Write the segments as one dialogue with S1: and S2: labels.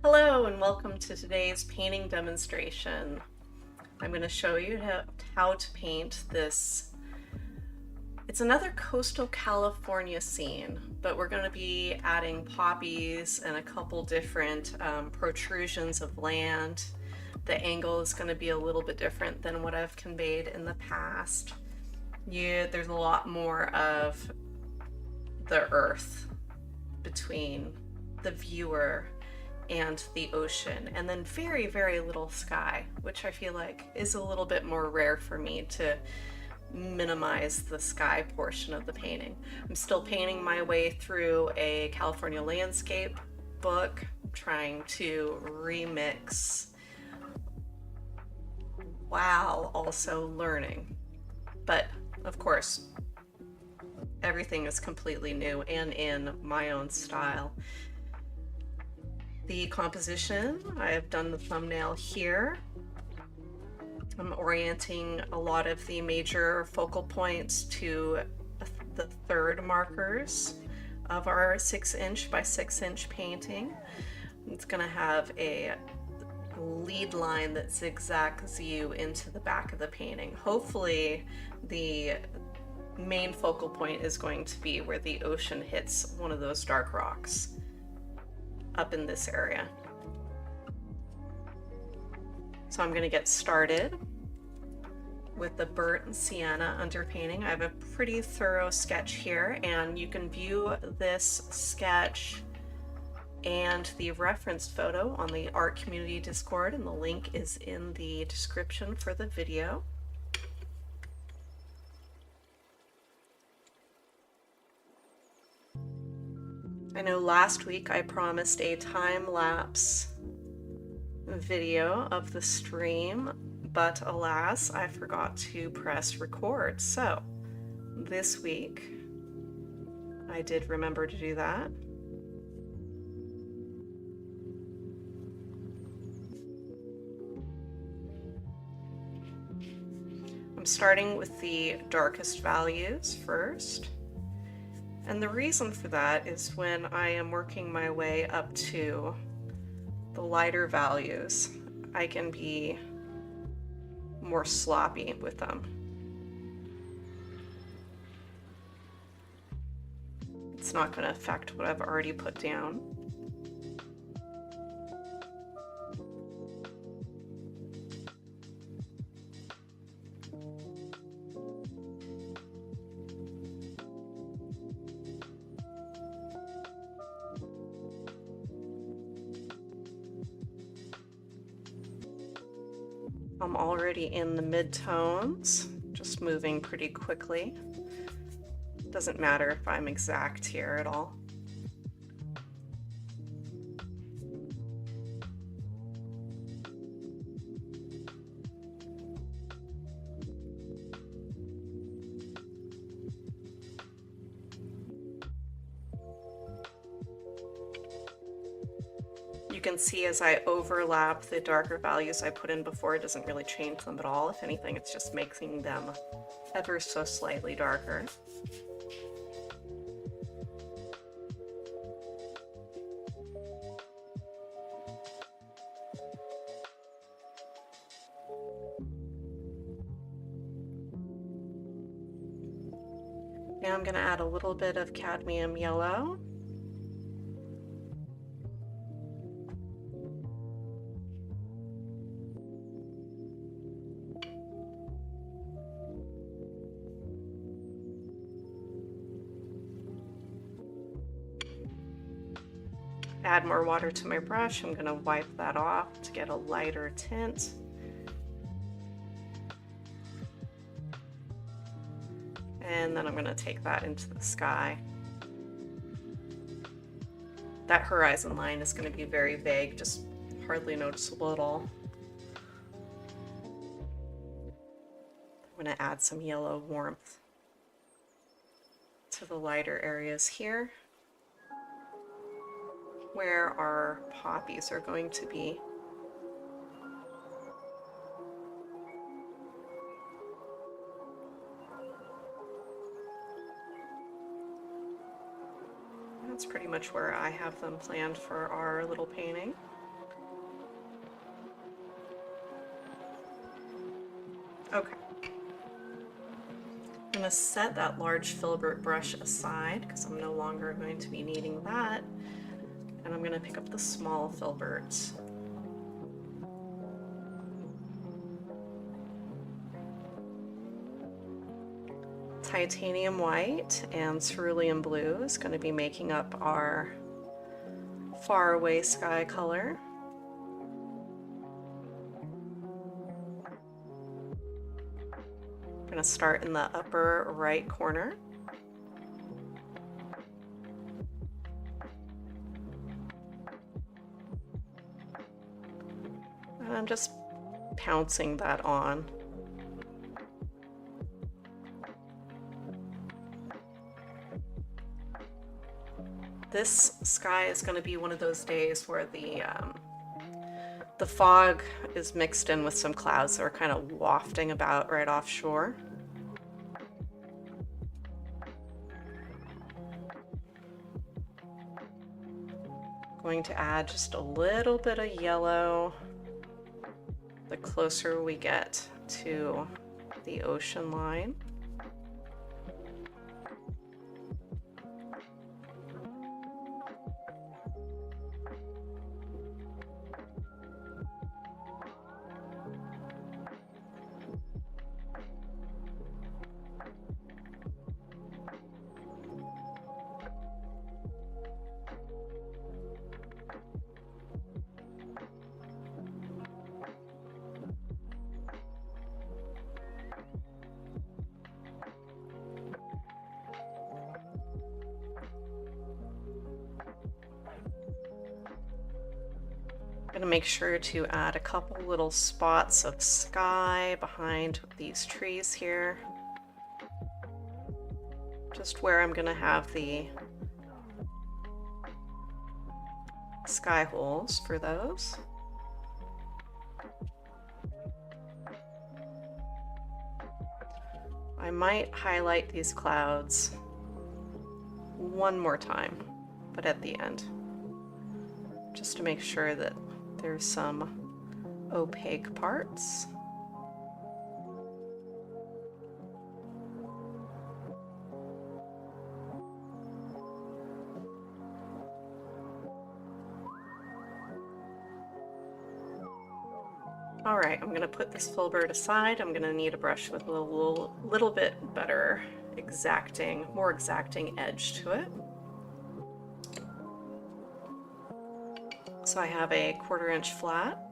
S1: Hello and welcome to today's painting demonstration. I'm going to show you how to paint this. It's another coastal California scene, but we're going to be adding poppies and a couple different protrusions of land. The angle is going to be a little bit different than what I've conveyed in the past. There's a lot more of the earth between the viewer and the ocean, and then very, very little sky, which I feel like is a little bit more rare for me to minimize the sky portion of the painting. I'm still painting my way through a California landscape book, trying to remix while also learning. But of course, everything is completely new and in my own style. The composition, I have done the thumbnail here. I'm orienting a lot of the major focal points to the third markers of our 6" by 6" painting. It's going to have a lead line that zigzags you into the back of the painting. Hopefully the main focal point is going to be where the ocean hits one of those dark rocks up in this area. So I'm going to get started with the burnt sienna underpainting. I have a pretty thorough sketch here, and you can view this sketch and the reference photo on the Art Community Discord, and the link is in the description for the video. I know last week I promised a time-lapse video of the stream, but alas, I forgot to press record. So this week I did remember to do that. I'm starting with the darkest values first. And the reason for that is when I am working my way up to the lighter values, I can be more sloppy with them. It's not going to affect what I've already put down. I'm already in the mid-tones, just moving pretty quickly. Doesn't matter if I'm exact here at all. You can see as I overlap the darker values I put in before, it doesn't really change them at all. If anything, it's just making them ever so slightly darker. Now I'm going to add a little bit of cadmium yellow. Add more water to my brush. I'm going to wipe that off to get a lighter tint. And then I'm going to take that into the sky. That horizon line is going to be very vague, just hardly noticeable at all. I'm going to add some yellow warmth to the lighter areas here, where our poppies are going to be. That's pretty much where I have them planned for our little painting. Okay. I'm going to set that large filbert brush aside because I'm no longer going to be needing that. And I'm going to pick up the small filbert. Titanium white and cerulean blue is going to be making up our faraway sky color. I'm going to start in the upper right corner. And I'm just pouncing that on. This sky is going to be one of those days where the fog is mixed in with some clouds that are kind of wafting about right offshore. Going to add just a little bit of yellow the closer we get to the ocean line. I'm going to make sure to add a couple little spots of sky behind these trees here. Just where I'm going to have the sky holes for those. I might highlight these clouds one more time, but at the end, just to make sure that there's some opaque parts. All right, I'm gonna put this filbert aside. I'm gonna need a brush with a little bit better more exacting edge to it. So I have a 1/4 inch flat.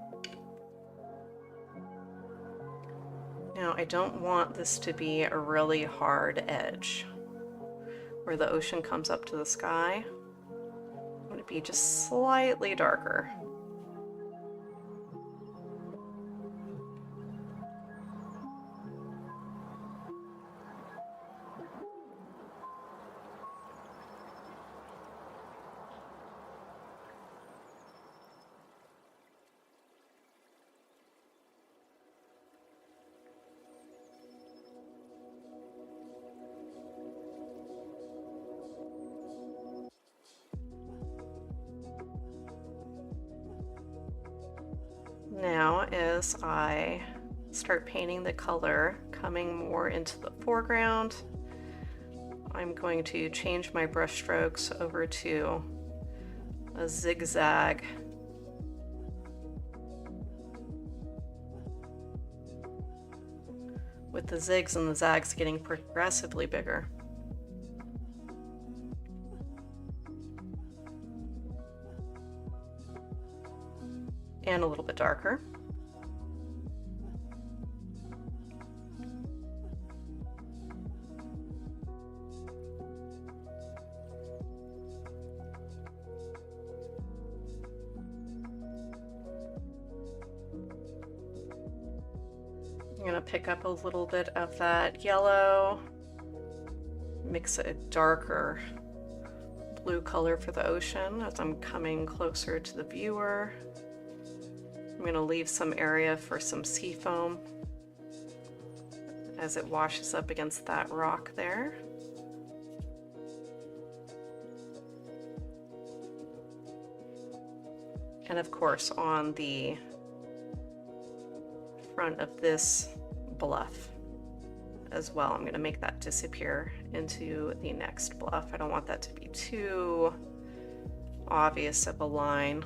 S1: Now I don't want this to be a really hard edge where the ocean comes up to the sky. I want it to be just slightly darker. Now, as I start painting the color coming more into the foreground, I'm going to change my brush strokes over to a zigzag. With the zigs and the zags getting progressively bigger. And a little bit darker. I'm going to pick up a little bit of that yellow, mix a darker blue color for the ocean as I'm coming closer to the viewer. I'm going to leave some area for some sea foam as it washes up against that rock there. And of course, on the front of this bluff as well. I'm going to make that disappear into the next bluff. I don't want that to be too obvious of a line.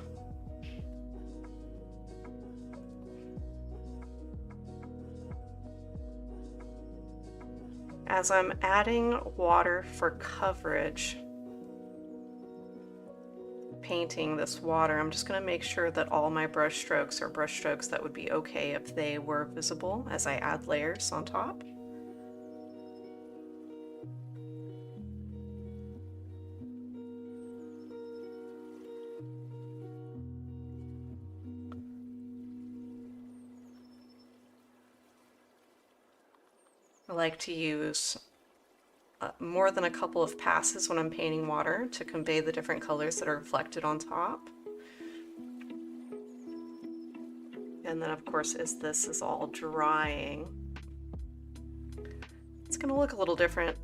S1: As I'm adding water for coverage, painting this water, I'm just going to make sure that all my brush strokes are brush strokes that would be okay if they were visible as I add layers on top. I like to use more than a couple of passes when I'm painting water to convey the different colors that are reflected on top. And then of course, as this is all drying, it's going to look a little different.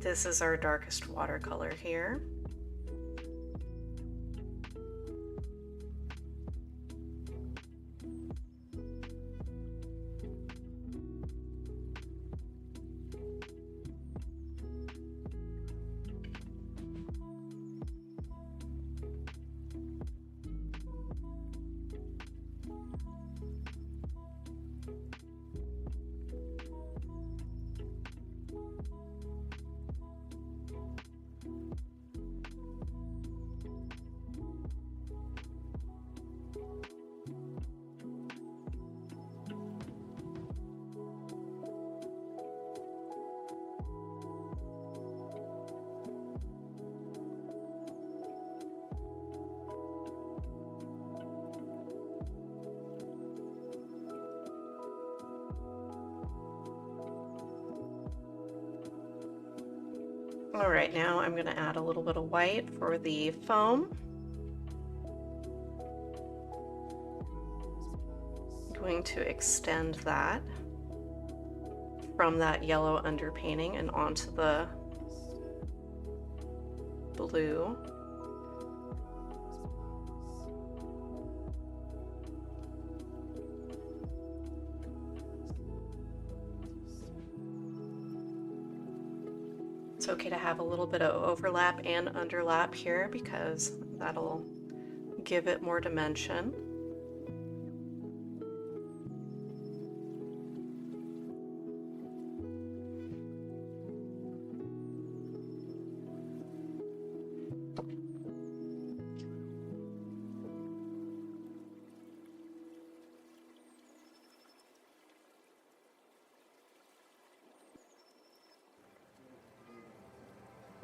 S1: This is our darkest watercolor here. All right, now I'm going to add a little bit of white for the foam. I'm going to extend that from that yellow underpainting and onto the blue. It's okay to have a little bit of overlap and underlap here because that'll give it more dimension.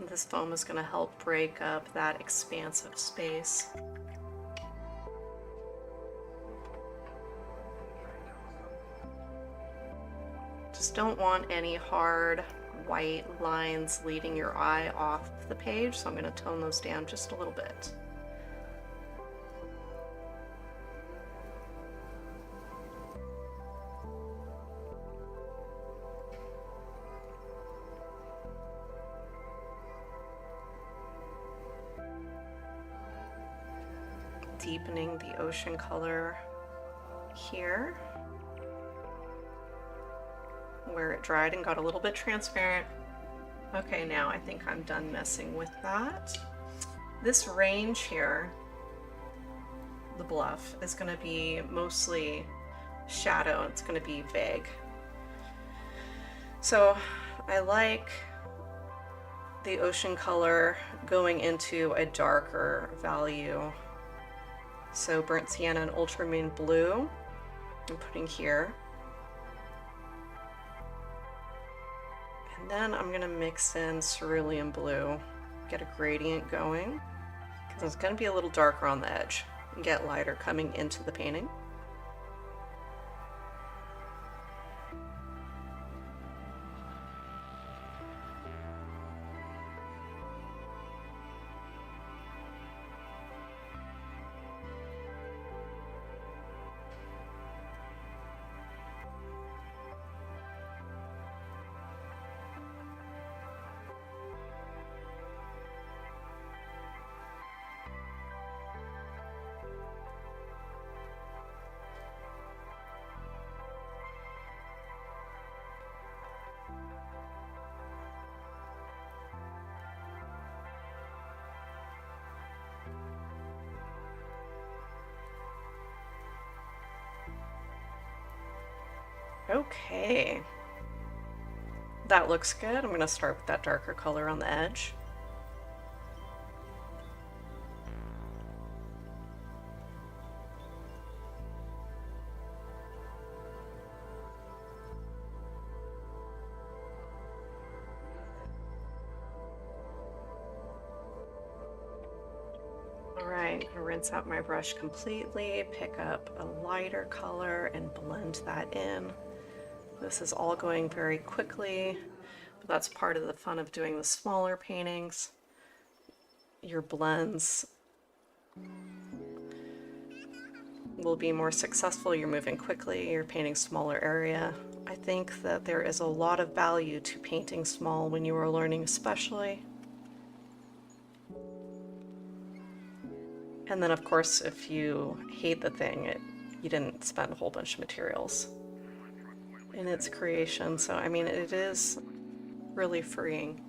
S1: This foam is going to help break up that expansive space. Just don't want any hard white lines leading your eye off the page, so I'm going to tone those down just a little bit. Deepening the ocean color here where it dried and got a little bit transparent. Okay, now I think I'm done messing with that. This range here, the bluff, is going to be mostly shadow. It's going to be vague. So I like the ocean color going into a darker value. So burnt sienna and ultramarine blue I'm putting here. And then I'm gonna mix in cerulean blue, get a gradient going, because it's gonna be a little darker on the edge and get lighter coming into the painting. Okay, that looks good. I'm going to start with that darker color on the edge. Alright, I'm going to rinse out my brush completely, pick up a lighter color and blend that in. This is all going very quickly, but that's part of the fun of doing the smaller paintings. Your blends will be more successful, you're moving quickly, you're painting smaller area. I think that there is a lot of value to painting small when you are learning especially. And then of course if you hate the thing, you didn't spend a whole bunch of materials in its creation. So I mean, it is really freeing.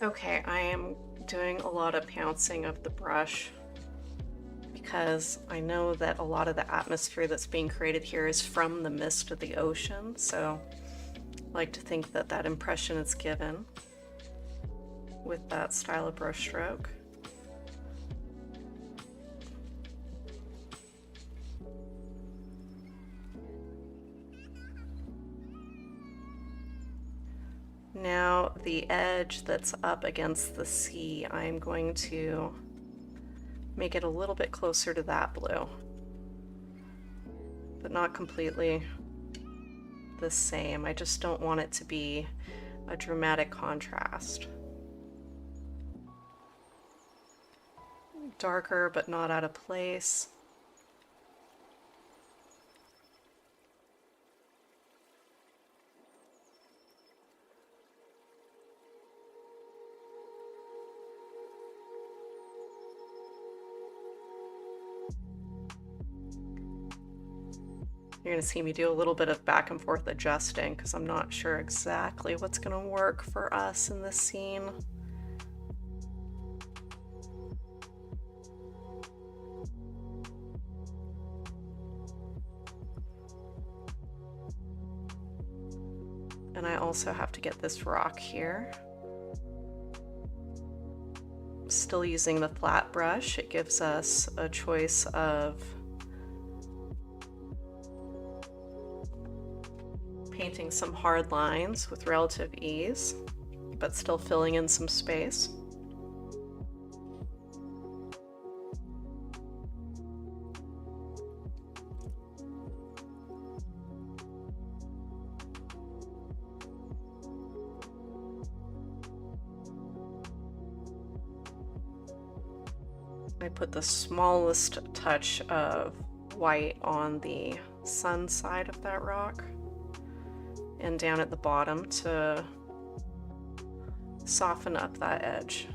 S1: Okay, I am doing a lot of pouncing of the brush because I know that a lot of the atmosphere that's being created here is from the mist of the ocean, so I like to think that that impression is given with that style of brush stroke. Now the edge that's up against the sea, I'm going to make it a little bit closer to that blue, but not completely the same. I just don't want it to be a dramatic contrast. Darker but not out of place. You're going to see me do a little bit of back and forth adjusting because I'm not sure exactly what's going to work for us in this scene. And I also have to get this rock here. Still using the flat brush, it gives us a choice of painting some hard lines with relative ease, but still filling in some space. I put the smallest touch of white on the sun side of that rock and down at the bottom to soften up that edge.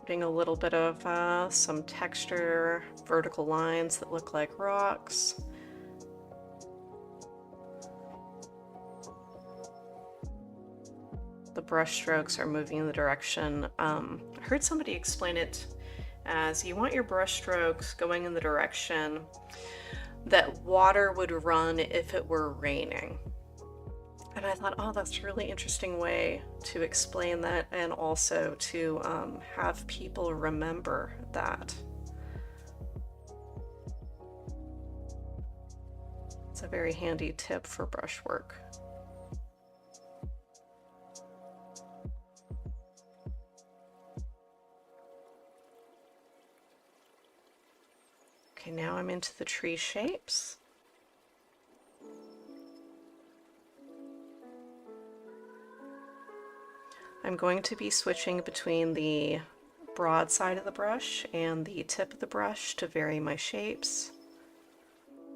S1: Putting a little bit of some texture, vertical lines that look like rocks. The brush strokes are moving in the direction. I heard somebody explain it as you want your brush strokes going in the direction that water would run if it were raining. And I thought, oh, that's a really interesting way to explain that, and also to have people remember that. It's a very handy tip for brushwork. Okay, now I'm into the tree shapes. I'm going to be switching between the broad side of the brush and the tip of the brush to vary my shapes,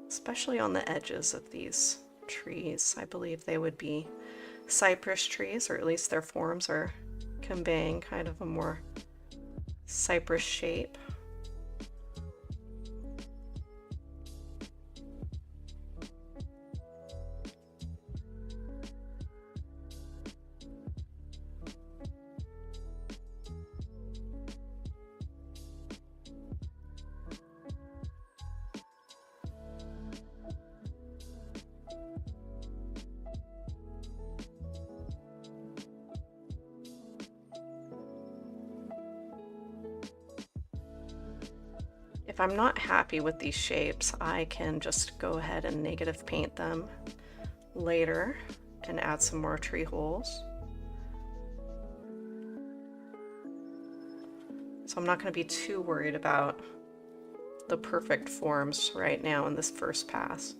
S1: especially on the edges of these trees. I believe they would be cypress trees, or at least their forms are conveying kind of a more cypress shape. If I'm not happy with these shapes, I can just go ahead and negative paint them later and add some more tree holes. So I'm not going to be too worried about the perfect forms right now in this first pass.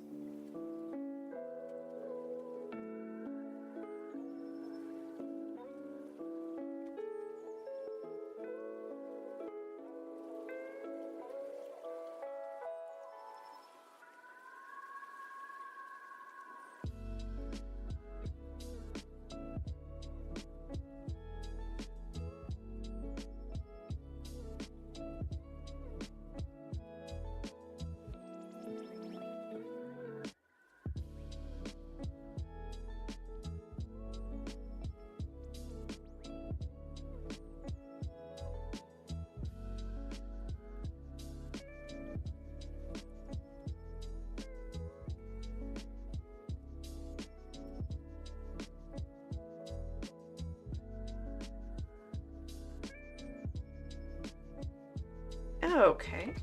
S1: Okay,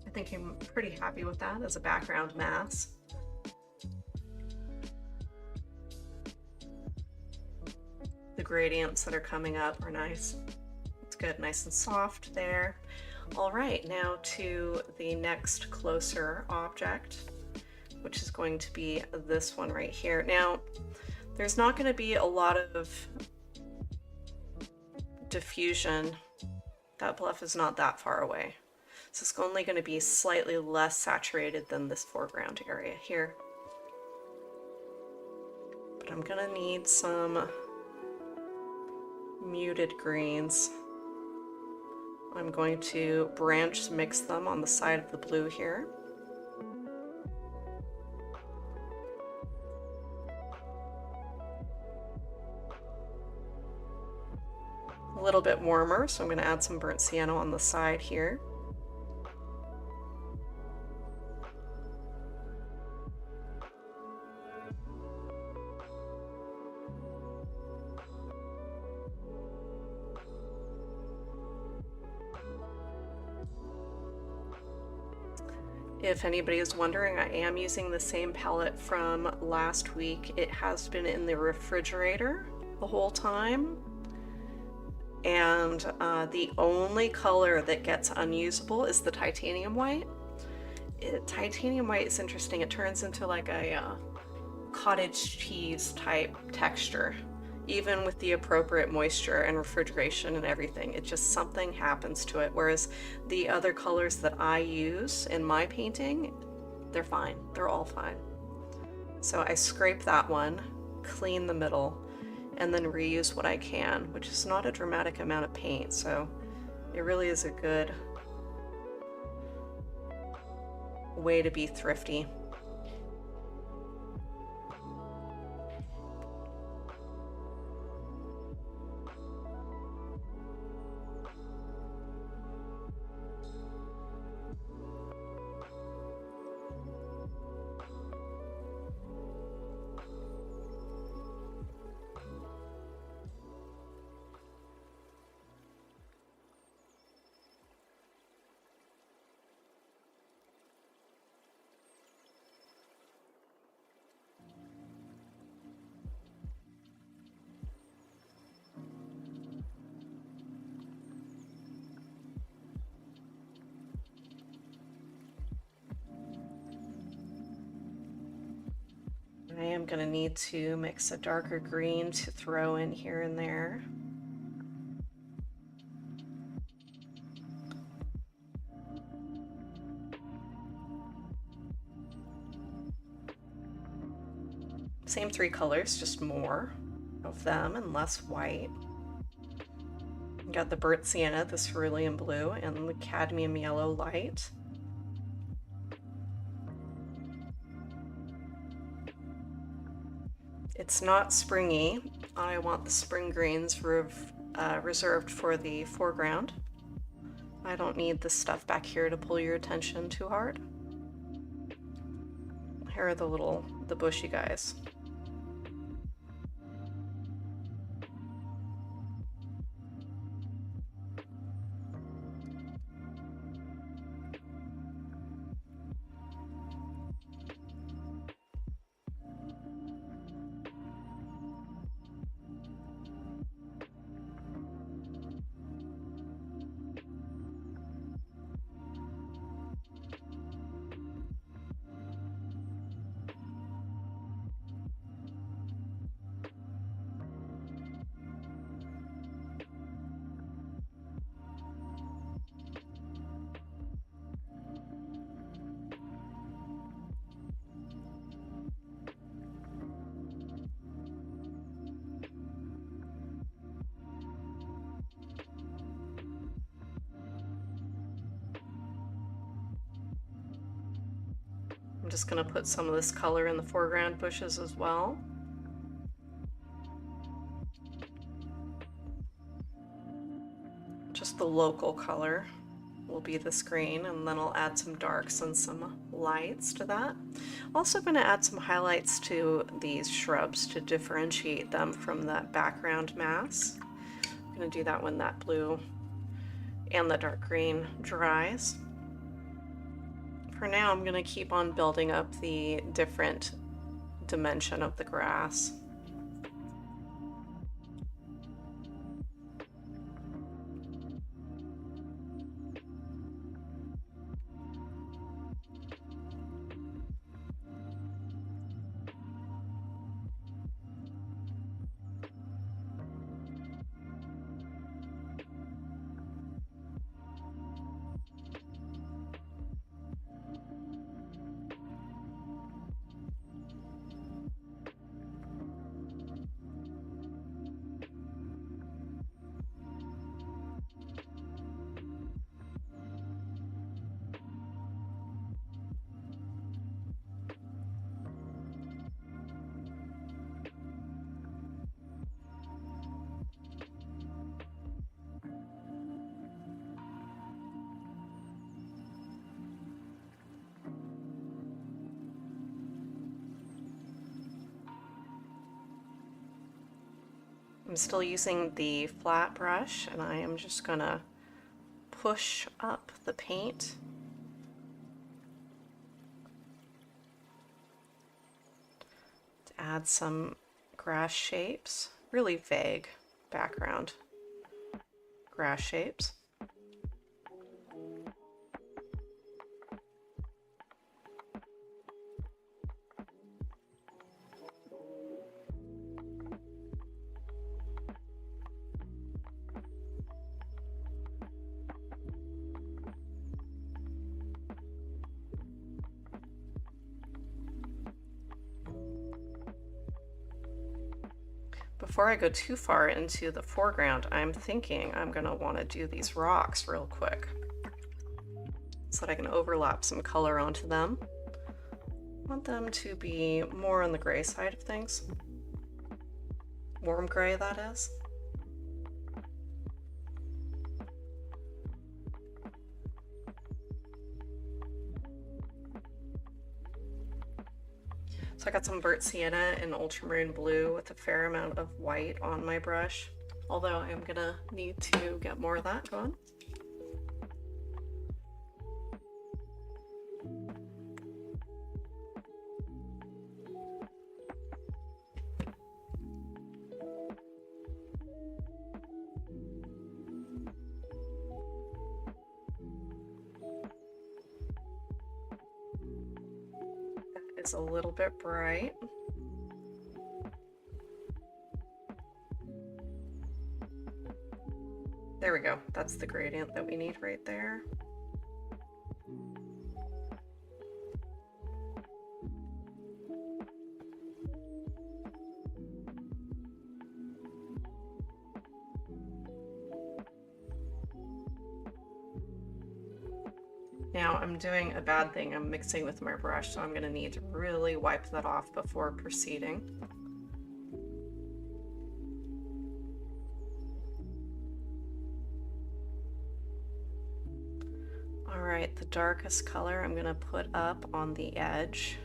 S1: I think I'm pretty happy with that as a background mass. The gradients that are coming up are nice. It's good, nice and soft there. All right, now to the next closer object, which is going to be this one right here. Now, there's not going to be a lot of diffusion. That bluff is not that far away. So it's only going to be slightly less saturated than this foreground area here. But I'm going to need some muted greens. I'm going to branch mix them on the side of the blue here. A little bit warmer, so I'm going to add some burnt sienna on the side here. If anybody is wondering, I am using the same palette from last week. It has been in the refrigerator the whole time. And the only color that gets unusable is the titanium white. Titanium white is interesting. It turns into like a cottage cheese type texture. Even with the appropriate moisture and refrigeration and everything, it just, something happens to it. Whereas the other colors that I use in my painting, they're fine. They're all fine. So I scrape that one, clean the middle, and then reuse what I can, which is not a dramatic amount of paint, so it really is a good way to be thrifty. I am going to need to mix a darker green to throw in here and there. Same 3 colors, just more of them and less white. Got the burnt sienna, the cerulean blue, and the cadmium yellow light. It's not springy. I want the spring greens reserved for the foreground. I don't need this stuff back here to pull your attention too hard. Here are the bushy guys. I'm just going to put some of this color in the foreground bushes as well. Just the local color will be this green, and then I'll add some darks and some lights to that. Also going to add some highlights to these shrubs to differentiate them from that background mass. I'm going to do that when that blue and the dark green dries. For now, I'm going to keep on building up the different dimension of the grass. I'm still using the flat brush, and I am just gonna push up the paint. To add some grass shapes, really vague background grass shapes. Before I go too far into the foreground, I'm thinking I'm gonna wanna do these rocks real quick so that I can overlap some color onto them. I want them to be more on the gray side of things. Warm gray, that is. So I got some burnt sienna and ultramarine blue with a fair amount of white on my brush, although I'm gonna need to get more of that going. Is a little bit bright. There we go. That's the gradient that we need right there. Now I'm doing a bad thing. I'm mixing with my brush, so I'm going to need to really wipe that off before proceeding. All right, the darkest color I'm going to put up on the edge.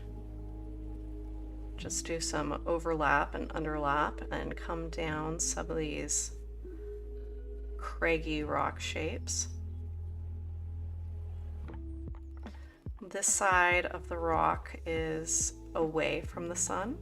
S1: Just do some overlap and underlap and come down some of these craggy rock shapes. This side of the rock is away from the sun.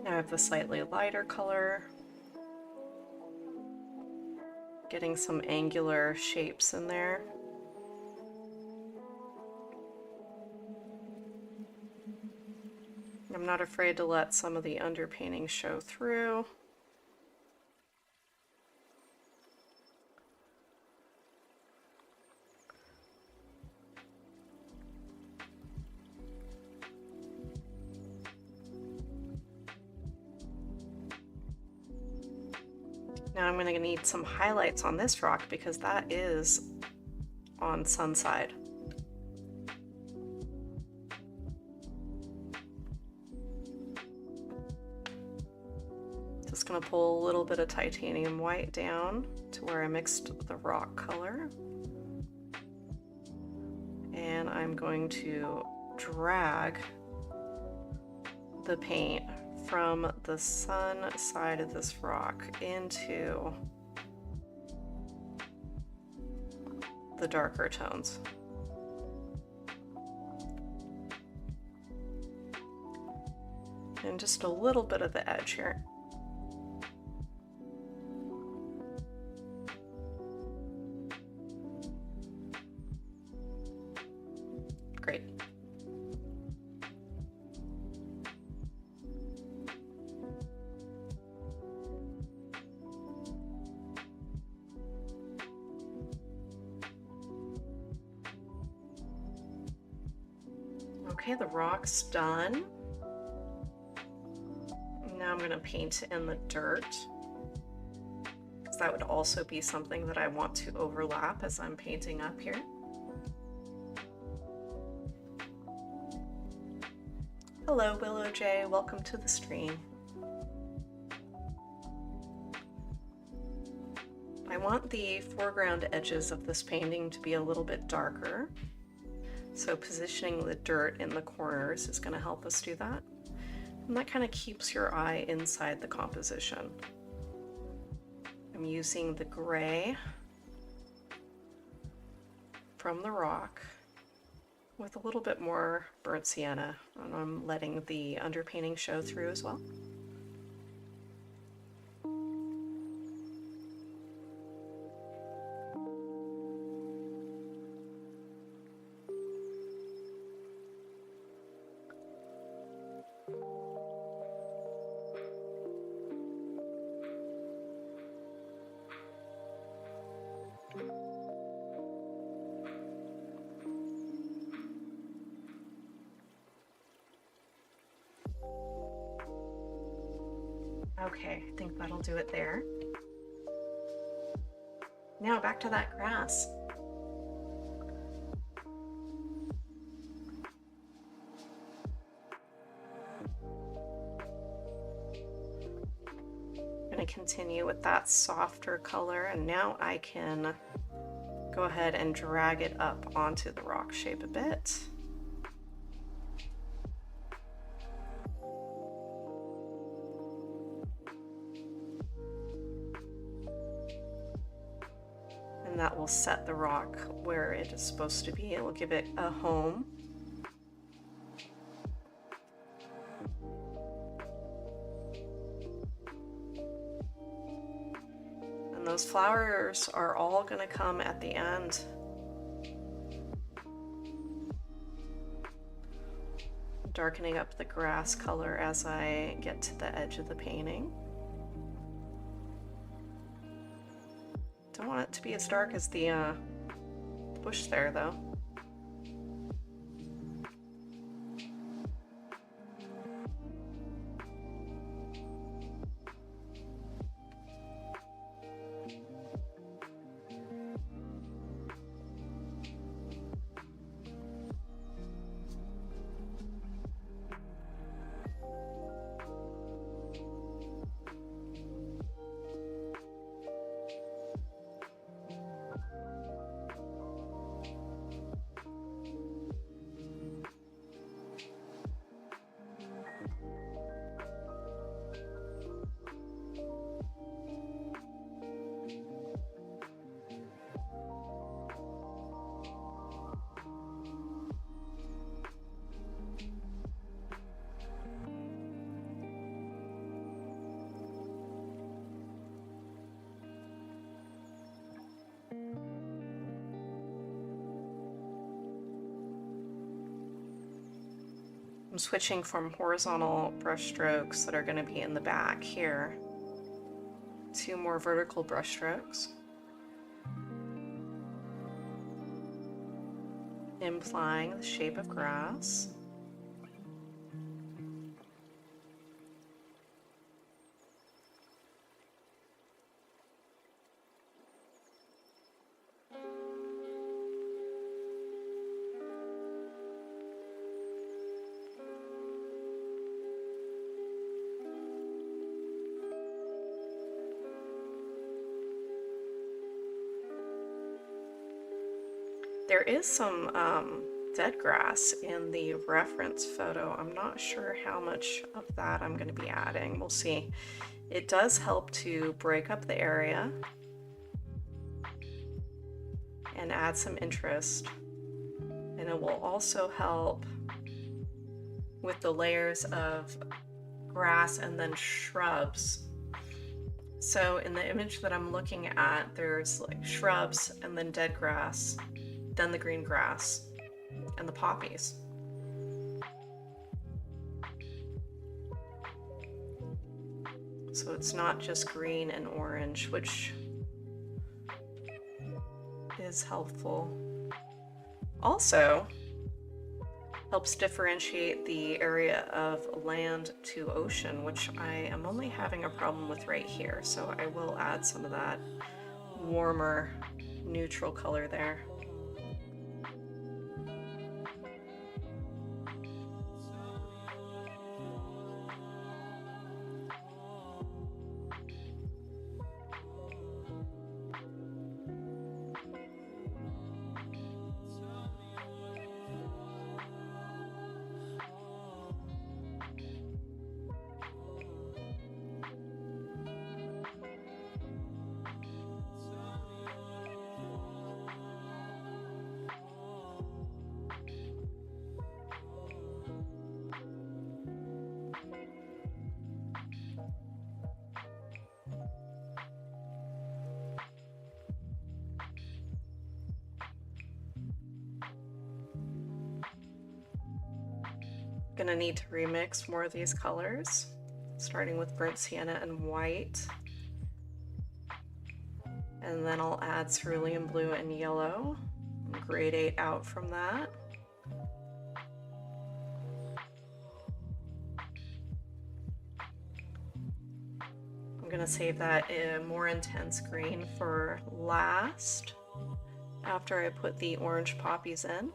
S1: Now I have the slightly lighter color, getting some angular shapes in there. I'm not afraid to let some of the underpainting show through. Now I'm going to need some highlights on this rock because that is on sun side. Just going to pull a little bit of titanium white down to where I mixed the rock color. And I'm going to drag the paint from the sun side of this rock into the darker tones. And just a little bit of the edge here. Great. Okay, the rock's done. Now I'm going to paint in the dirt, because that would also be something that I want to overlap as I'm painting up here. Hello, Willow J. Welcome to the stream. I want the foreground edges of this painting to be a little bit darker. So positioning the dirt in the corners is going to help us do that. And that kind of keeps your eye inside the composition. I'm using the gray from the rock with a little bit more burnt sienna, and I'm letting the underpainting show through as well. Okay, I think that'll do it there. Now back to that grass. I'm going to continue with that softer color, and now I can go ahead and drag it up onto the rock shape a bit. And that will set the rock where it is supposed to be. It will give it a home. And those flowers are all going to come at the end. Darkening up the grass color as I get to the edge of the painting. Don't want it to be as dark as the bush there, though. I'm switching from horizontal brush strokes that are going to be in the back here to more vertical brush strokes, implying the shape of grass. There is some dead grass in the reference photo. I'm not sure how much of that I'm going to be adding. We'll see. It does help to break up the area and add some interest. And it will also help with the layers of grass and then shrubs. So in the image that I'm looking at, there's like shrubs and then dead grass, then the green grass and the poppies. So it's not just green and orange, which is helpful. Also helps differentiate the area of land to ocean, which I am only having a problem with right here. So I will add some of that warmer neutral color there. Gonna need to remix more of these colors, starting with burnt sienna and white. And then I'll add cerulean blue and yellow, and gradate out from that. I'm gonna save that more intense green for last, after I put the orange poppies in.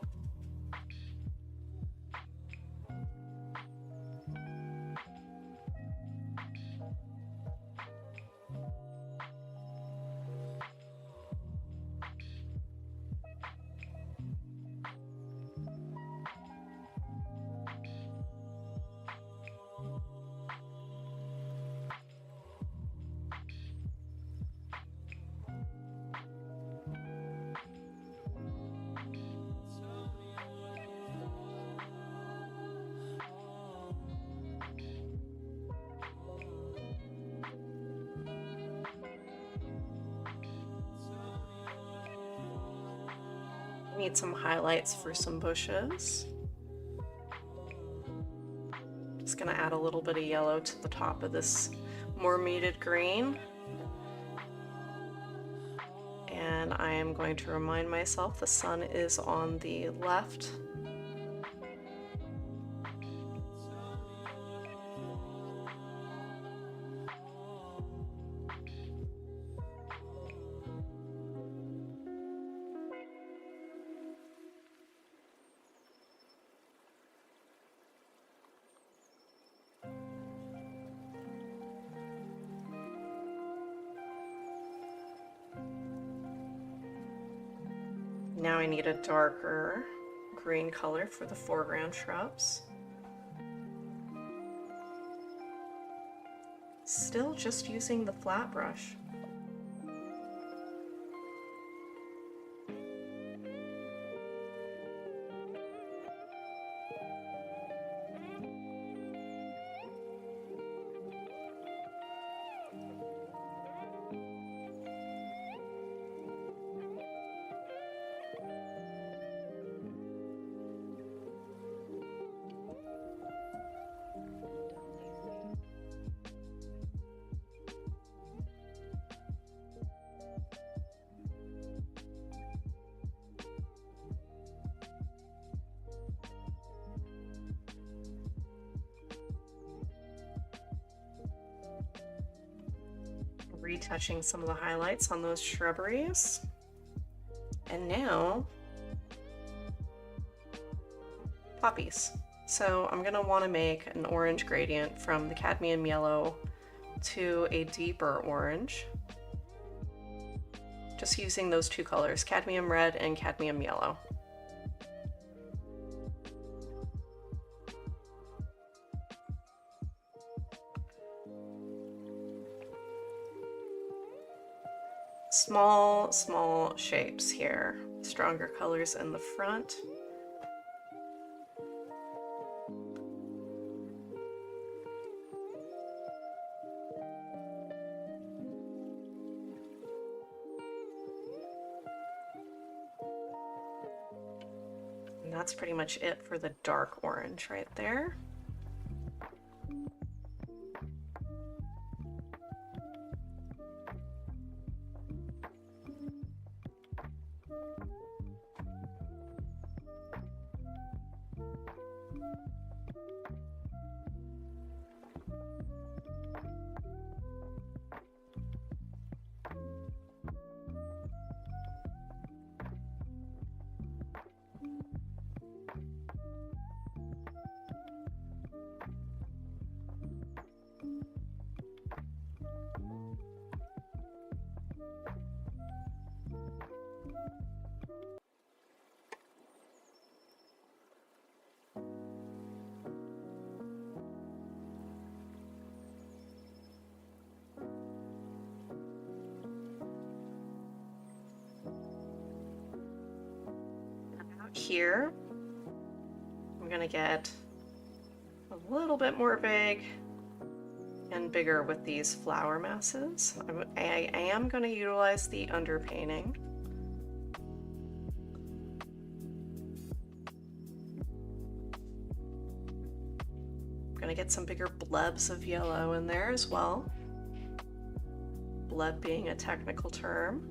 S1: Need some highlights for some bushes. Just gonna add a little bit of yellow to the top of this more muted green. And I am going to remind myself the sun is on the left. Now I need a darker green color for the foreground shrubs. Still just using the flat brush. Retouching some of the highlights on those shrubberies. And now, poppies. So I'm gonna wanna make an orange gradient from the cadmium yellow to a deeper orange. Just using those two colors, cadmium red and cadmium yellow. Small shapes here. Stronger colors in the front. And that's pretty much it for the dark orange right there. Here, I'm gonna get a little bit more vague and bigger with these flower masses. I am gonna utilize the underpainting. to get some bigger blebs of yellow in there as well. Bleb being a technical term.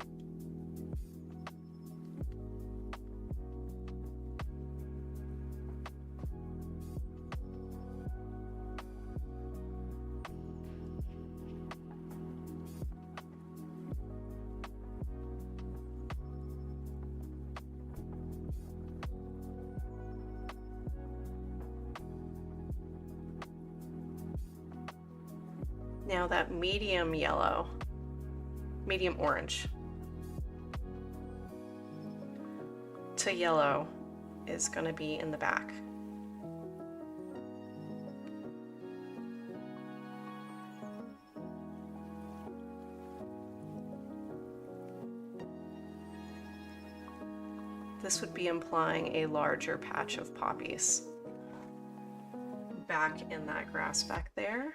S1: Now that medium yellow, medium orange to yellow is going to be in the back. This would be implying a larger patch of poppies back in that grass back there.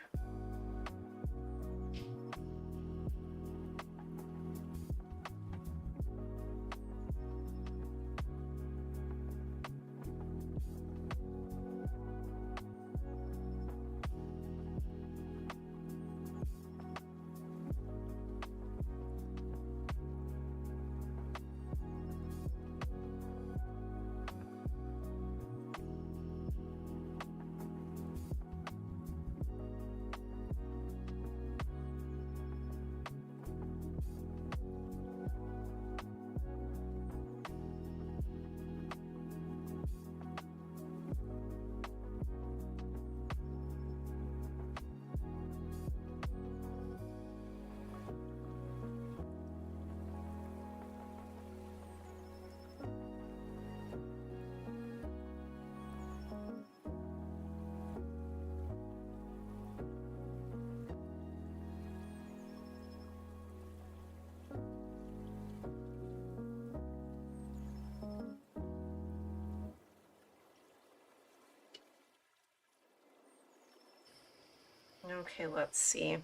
S1: Okay, let's see.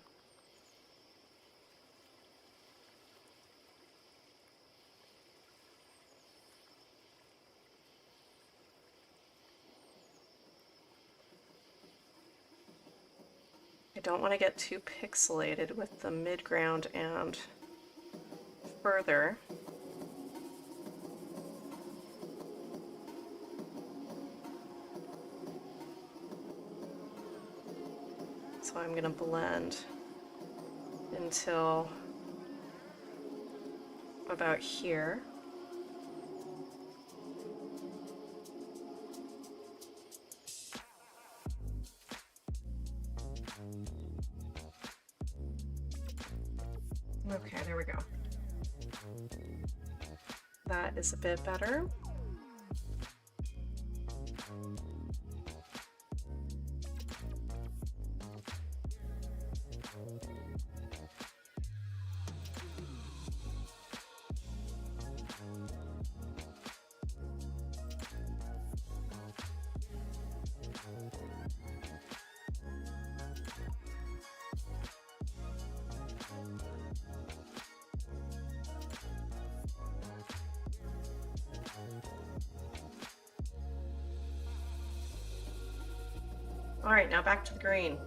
S1: I don't want to get too pixelated with the midground and further. So I'm going to blend until about here. Okay, there we go. That is a bit better. All right, now back to the green.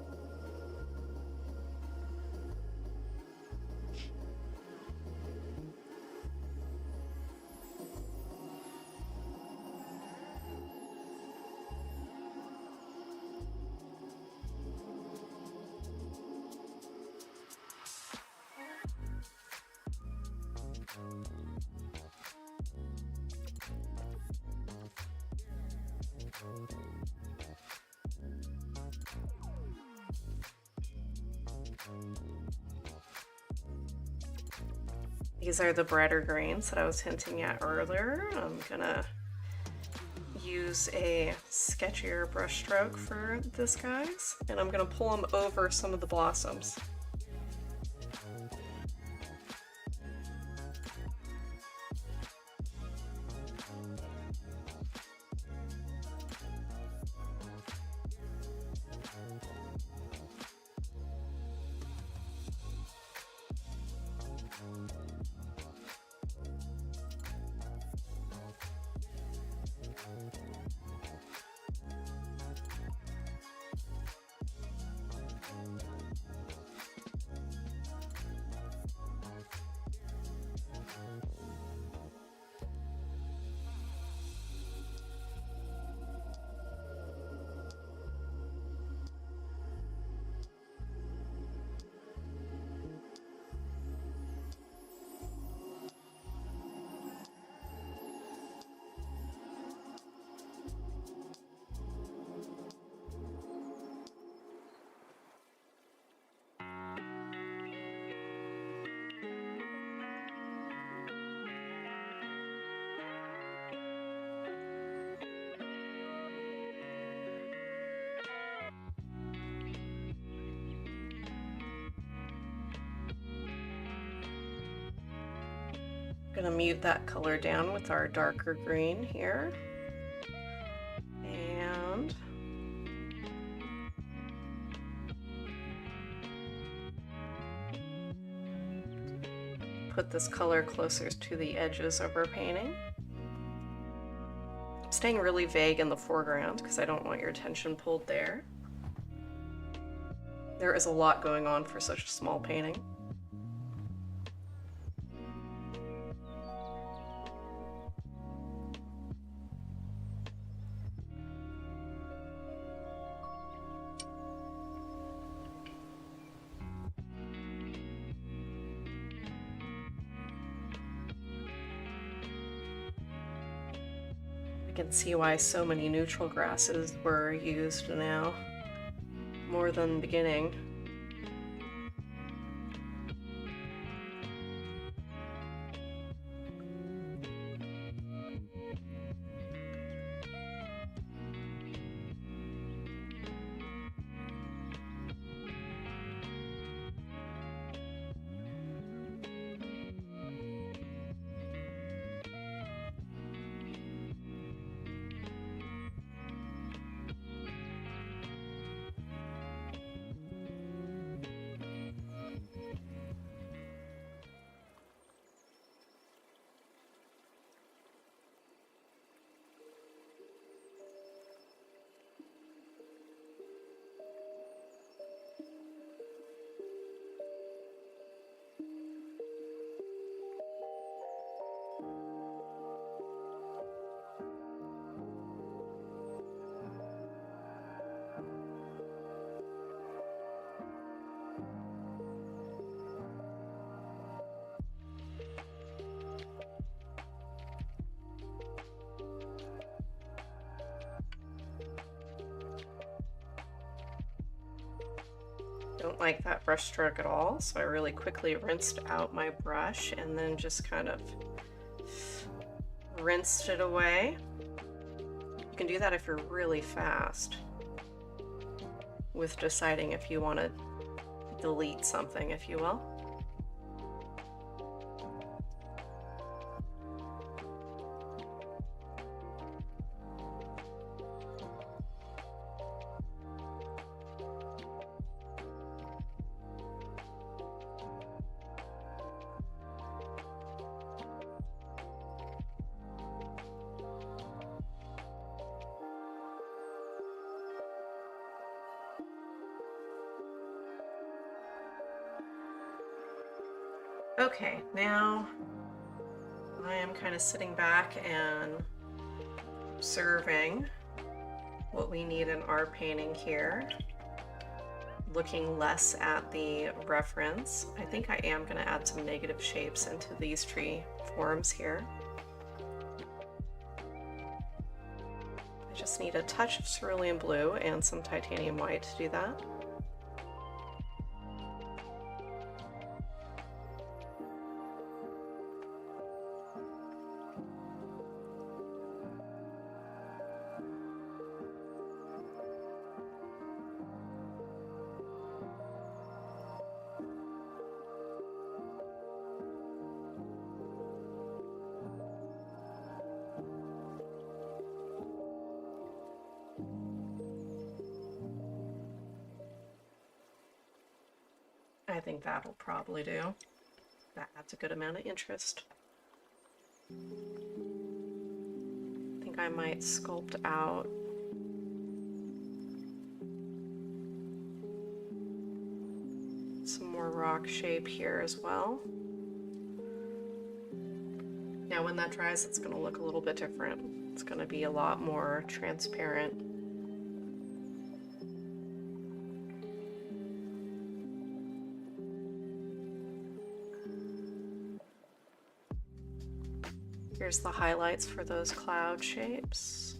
S1: These are the brighter greens that I was hinting at earlier. I'm gonna use a sketchier brush stroke for this, guys, and I'm gonna pull them over some of the blossoms. Gonna mute that color down with our darker green here. And put this color closer to the edges of our painting. Staying really vague in the foreground because I don't want your attention pulled there. There is a lot going on for such a small painting. I can see why so many neutral grasses were used now, more than the beginning. Don't like that brush stroke at all, so I really quickly rinsed out my brush and then just kind of rinsed it away. You can do that if you're really fast with deciding if you want to delete something, if you will. Okay, now I am kind of sitting back and observing what we need in our painting here, looking less at the reference. I think I am going to add some negative shapes into these tree forms here. I just need a touch of cerulean blue and some titanium white to do that. I think that'll probably do. That adds a good amount of interest. I think I might sculpt out some more rock shape here as well. Now when that dries, it's going to look a little bit different. It's going to be a lot more transparent. Here's the highlights for those cloud shapes.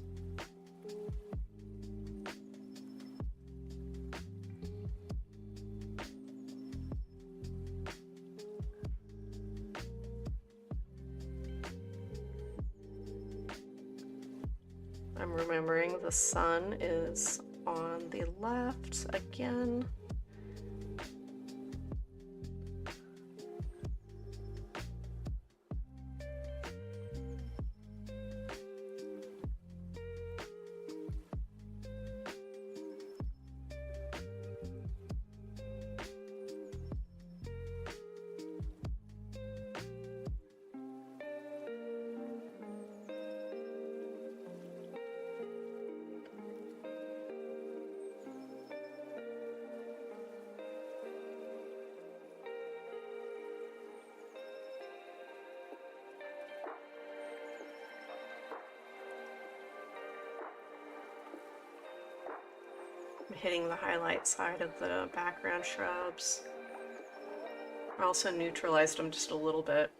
S1: I'm remembering the sun is on the left again. hitting the highlight side of the background shrubs. I also neutralized them just a little bit.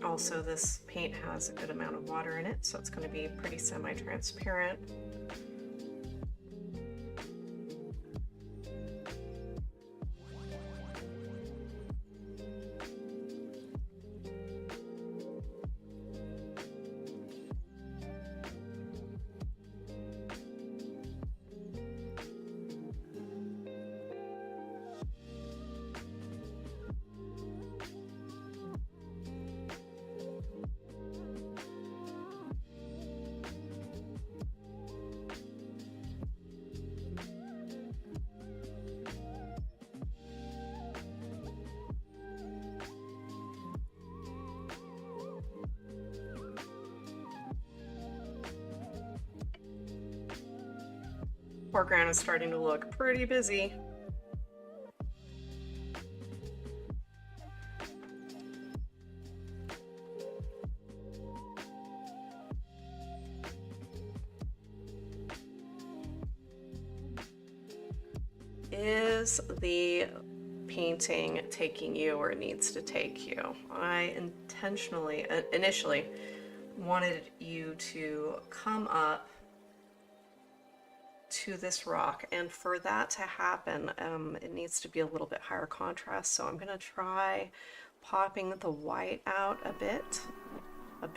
S1: Also, this paint has a good amount of water in it, so it's going to be pretty semi-transparent. Foreground is starting to look pretty busy. Is the painting taking you where it needs to take you? I initially wanted you to come up to this rock, and for that to happen, it needs to be a little bit higher contrast, so I'm going to try popping the white out a bit. A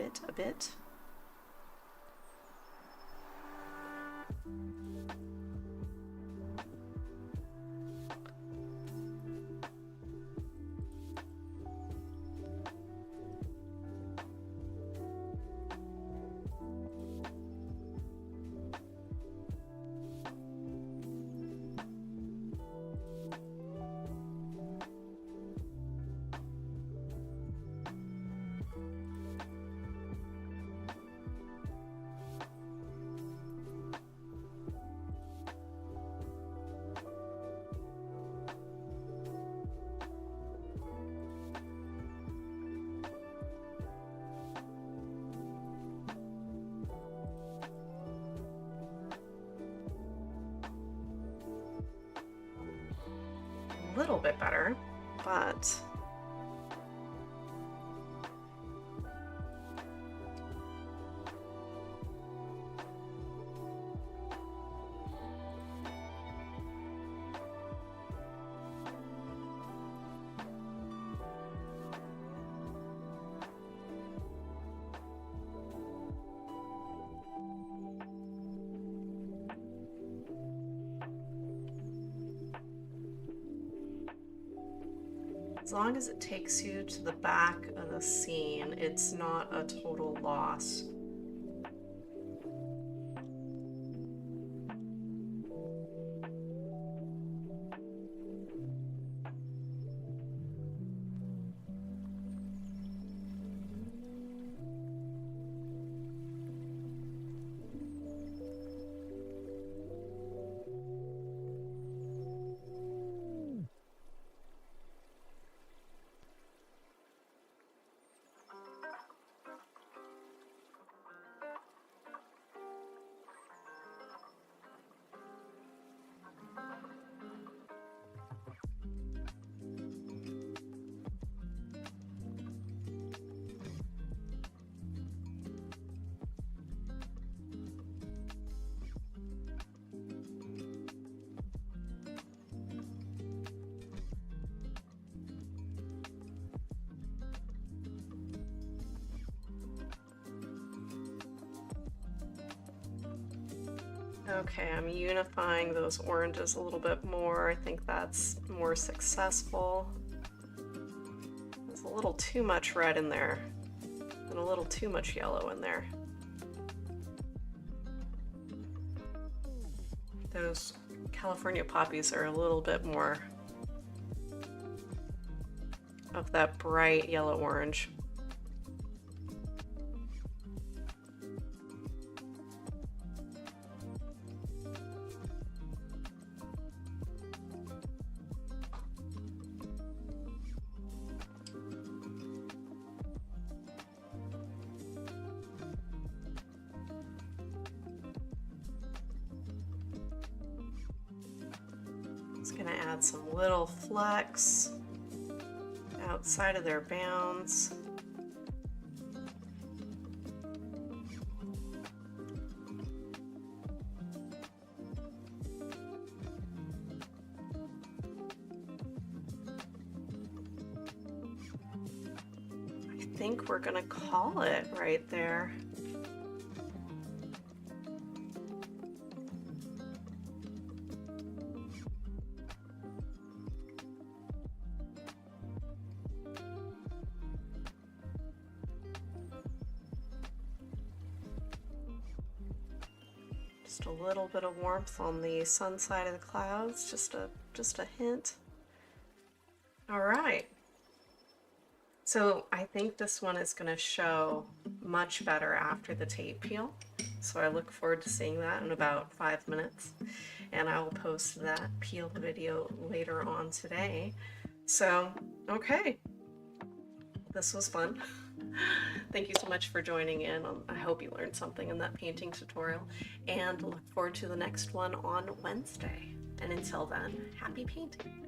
S1: little bit better, but as long as it takes you to the back of the scene, it's not a total loss. Okay, I'm unifying those oranges a little bit more. I think that's more successful. There's a little too much red in there and a little too much yellow in there. Those California poppies are a little bit more of that bright yellow orange. add some little flecks outside of their bounds. I think we're gonna call it right there. Just a little bit of warmth on the sun side of the clouds, just a hint. All right. So I think this one is going to show much better after the tape peel. So I look forward to seeing that in about 5 minutes. And I will post that peeled video later on today. So, okay. This was fun. Thank you so much for joining in. I hope you learned something in that painting tutorial, and look forward to the next one on Wednesday. And until then, happy painting.